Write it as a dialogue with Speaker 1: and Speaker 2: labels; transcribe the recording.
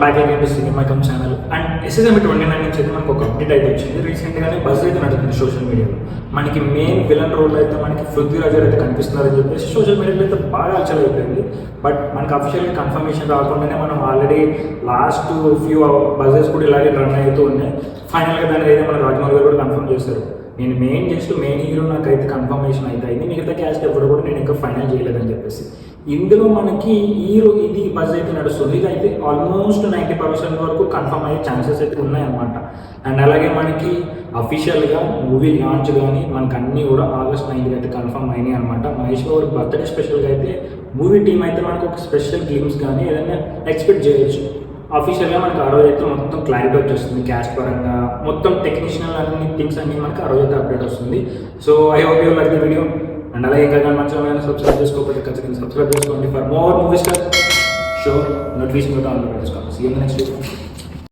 Speaker 1: Back again to సినిమాకం channel. And SSMB 29 నుంచి అయితే మనకు ఒక అప్డేట్ అయితే వచ్చింది. రీసెంట్గానే బజ్ అయితే నడుస్తుంది సోషల్ మీడియాలో. మనకి మెయిన్ విలన్ రోల్ అయితే మనకి పృథ్వీరాజ్ అయితే కనిపిస్తున్నారని చెప్పేసి సోషల్ మీడియాలో అయితే బాగా అలచల్ అయిపోయింది. బట్ మనకి అఫీషియల్గా కన్ఫర్మేషన్ రాకుండానే మనం ఆల్రెడీ లాస్ట్ ఫ్యూ బజెస్ కూడా ఇలాగే రన్ అవుతూ ఉన్నాయి. ఫైనల్గా దాని అయితే మన రాజమౌళి గారు కూడా కన్ఫర్మ్ చేశారు. నేను మెయిన్ హీరో నాకైతే కన్ఫర్మేషన్ అయితే అయింది, మిగతా క్యాస్ట్ ఎవరు కూడా నేను ఇంకా ఫైనల్ చేయలేదని చెప్పేసి. ఇందులో మనకి హీరో ఇది బజ్ అయితే నడుస్తుంది. ఇది అయితే ఆల్మోస్ట్ 90% వరకు కన్ఫర్మ్ అయ్యే ఛాన్సెస్ అయితే ఉన్నాయన్నమాట. అండ్ అలాగే మనకి అఫీషియల్గా మూవీ లాంచ్ కానీ మనకు అన్నీ కూడా August 9 అయితే కన్ఫర్మ్ అయినాయి అనమాట. మహేష్ బాబు బర్త్డే స్పెషల్గా అయితే మూవీ టీం అయితే మనకు ఒక స్పెషల్ గ్లిమ్స్ కానీ ఏదైనా ఎక్స్పెక్ట్ చేయొచ్చు. అఫీషియల్గా మనకు ఆ రోజు అయితే మొత్తం క్లారిటీ వచ్చేస్తుంది, క్యాస్ట్ పరంగా మొత్తం టెక్నీషియల్ అన్ని థింగ్స్ అన్ని మనకి ఆ రోజు అయితే అప్డేట్ వస్తుంది. So I hope you like the video. And అలాగే ఇంకా మన ఛానల్ సబ్స్క్రైబ్ చేసుకోకపోతే ఖచ్చితంగా సబ్స్క్రైబ్ చేసుకోండి for more movie star show notification కూడా ఆన్ చేసుకోండి. See you next video.